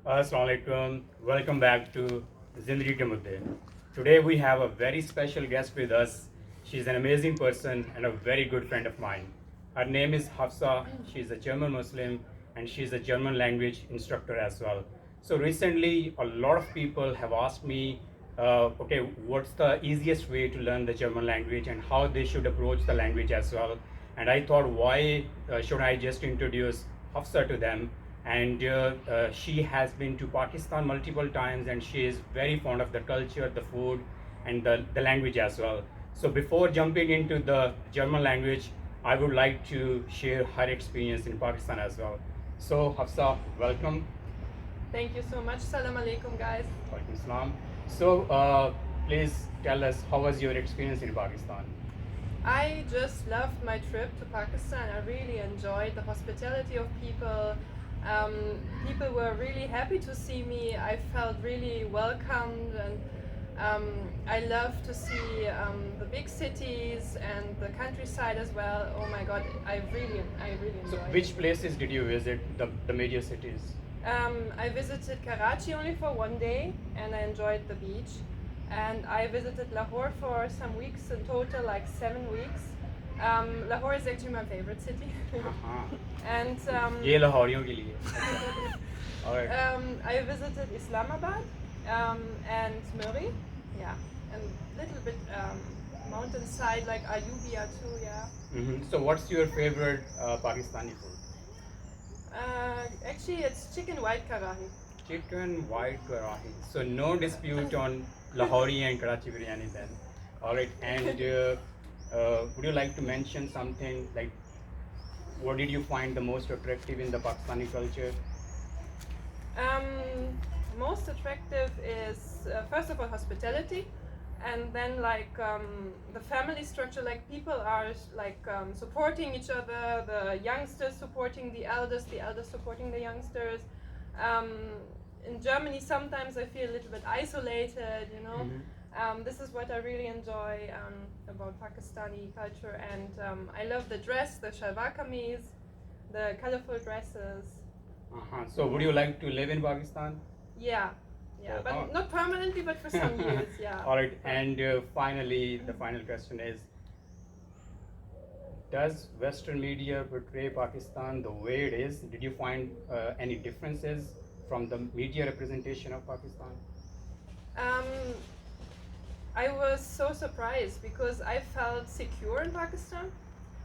Assalamu alaikum. Welcome back to Zindagikmudday. Today we have a very special guest with us. She's an amazing person and a very good friend of mine. Her name is Hafsa. She's a German Muslim and she's a German language instructor as well. So recently, a lot of people have asked me, okay, what's the easiest way to learn the German language and how they should approach the language as well. And I thought, why should I just introduce Hafsa to them? And she has been to Pakistan multiple times and she is very fond of the culture, the food, and the language as well. So before jumping into the German language, I would like to share her experience in Pakistan as well. So Hafsa, welcome. Thank you so much. Salam alaikum, guys. Walaikum salam. So please tell us, how was your experience in Pakistan? I just loved my trip to Pakistan. I really enjoyed the hospitality of people. Um, People were really happy to see me. I felt really welcomed, and I love to see the big cities and the countryside as well. Oh my God, I really So enjoyed which it. places did you visit, the major cities? I visited Karachi only for one day, and I enjoyed the beach. And I visited Lahore for some weeks, in total like 7 weeks. Lahore is actually my favorite city. हाँ, And ये लाहौरियों के लिए. Alright. I visited Islamabad and Murray, yeah, and little bit mountainside like Ayubia too, yeah. So what's your favorite Pakistani food? Actually, it's chicken white karahi. Chicken white karahi. So no dispute on Lahori and Karachi biryani then. Alright, and would you like to mention something like what did you find the most attractive in the Pakistani culture? Most attractive is first of all hospitality, and then like the family structure. Like people are like supporting each other. The youngsters supporting the elders supporting the youngsters. Um, in Germany, sometimes I feel a little bit isolated. This is what I really enjoy about Pakistani culture, and I love the dress, the shalwar kameez, the colorful dresses. So would you like to live in Pakistan? Yeah, Oh, but not permanently, but for some years, yeah. Alright, and finally, the final question is, does Western media portray Pakistan the way it is? Did you find any differences from the media representation of Pakistan? Um, I was so surprised because I felt secure in Pakistan.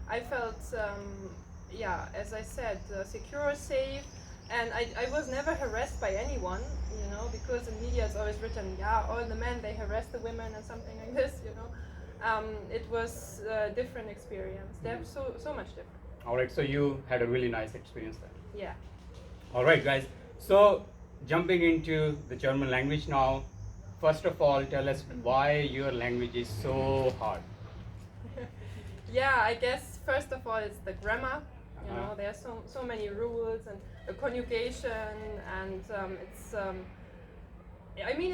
I felt, as I said, secure, safe, and I was never harassed by anyone, because in media it's always written, all the men, they harass the women and something like this. It was a different experience. They're so much different. Alright, so you had a really nice experience there. Yeah. Alright, guys, so jumping into the German language now, first of all, tell us why your language is so hard. Yeah, I guess first of all it's the grammar. There are so many rules and the conjugation, and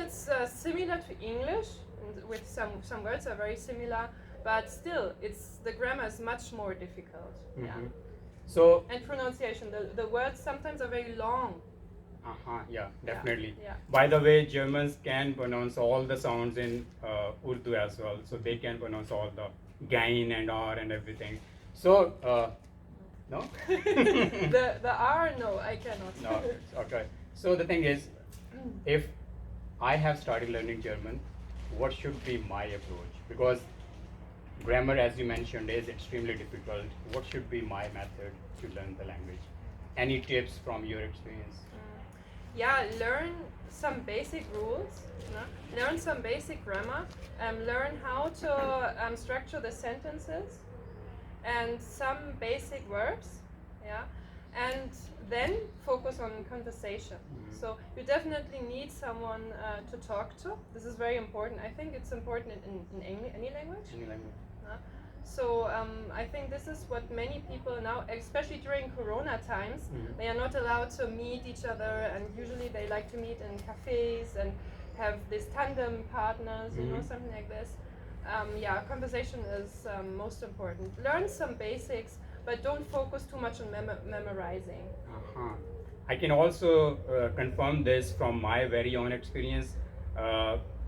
it's similar to English, and with some words are very similar, but still the grammar is much more difficult. Yeah. So And pronunciation. The words sometimes are very long. yeah, definitely. Yeah. By the way, Germans can pronounce all the sounds in Urdu as well, so they can pronounce all the gain and r and everything. So, no? The R, no, I cannot. No, okay. So the thing is, if I have started learning German, what should be my approach? Because grammar, as you mentioned, is extremely difficult. What should be my method to learn the language? Any tips from your experience? Yeah, learn some basic rules, learn some basic grammar, learn how to structure the sentences, and some basic verbs, and then focus on conversation. So you definitely need someone to talk to. This is very important. I think it's important in any language. Any language? So I think this is what many people now, especially during Corona times, they are not allowed to meet each other, and usually they like to meet in cafes and have these tandem partners, something like this. Conversation is most important. Learn some basics, but don't focus too much on memorizing. I can also confirm this from my very own experience,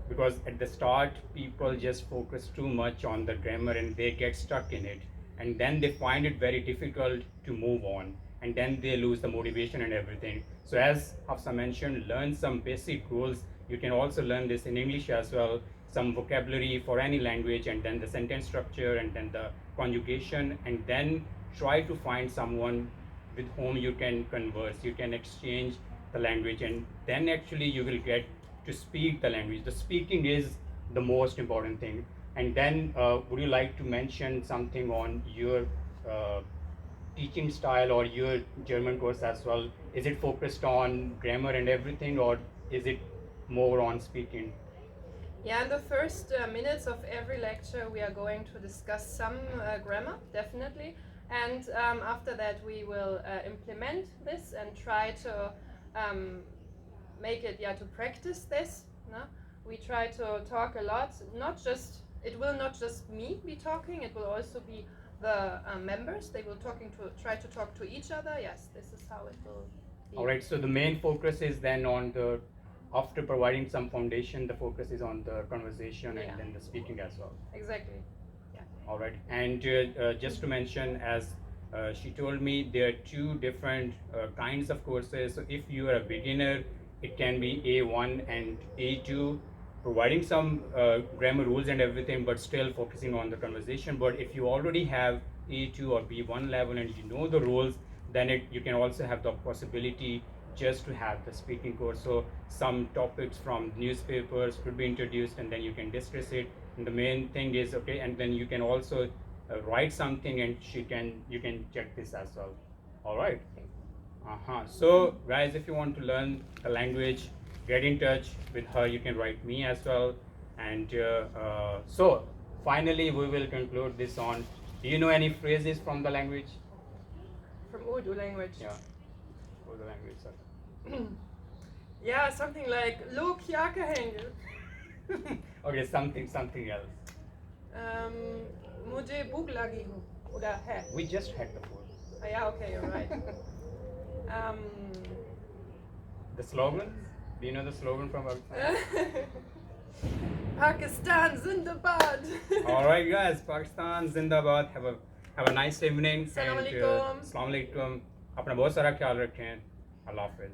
because at the start people just focus too much on the grammar and they get stuck in it, and then they find it very difficult to move on, and then they lose the motivation and everything. So as Hafsa mentioned, learn some basic rules. You can also learn this in English as well, some vocabulary for any language, and then the sentence structure, and then the conjugation, and then try to find someone with whom you can converse, you can exchange the language, and then actually you will get to speak the language. The speaking is the most important thing. And then would you like to mention something on your uh, teaching style or your German course as well? Is it focused on grammar and everything, or is it more on speaking? Yeah, in the first minutes of every lecture, we are going to discuss some grammar, definitely. And after that, we will implement this and try to make it, to practice this. No? We try to talk a lot, it will not just me be talking, it will also be the members. They will try to talk to each other. Yes, this is how it will be. All right, so the main focus is then on after providing some foundation, the focus is on the conversation and then the speaking as well. Exactly. Yeah. All right, and just to mention, as she told me, there are two different kinds of courses. So if you are a beginner, it can be A1 and A2, providing some grammar rules and everything, but still focusing on the conversation. But if you already have A2 or B1 level and you know the rules, then you can also have the possibility just to have the speaking course. So some topics from newspapers could be introduced, and then you can discuss it. And the main thing is, okay, and then you can also write something, and you can check this as well. All right. So guys, if you want to learn the language, get in touch with her. You can write me as well. And so finally we will conclude this on, do you know any phrases from the language? From Urdu language? Yeah, Urdu language, sir. Yeah, something like "Lo kya kahenge." Okay, something else. Mujhe bhook lagi ho. Oder hai. We just had the food. Oh, yeah, okay, you're right. The slogan? Do you know the slogan from Pakistan? Pakistan Zindabad. All right, guys, Pakistan Zindabad. Have a nice evening. Assalamu and, alaikum. Assalamu alaikum. अपना बहुत सारा ख्याल रखें. Allah Hafiz.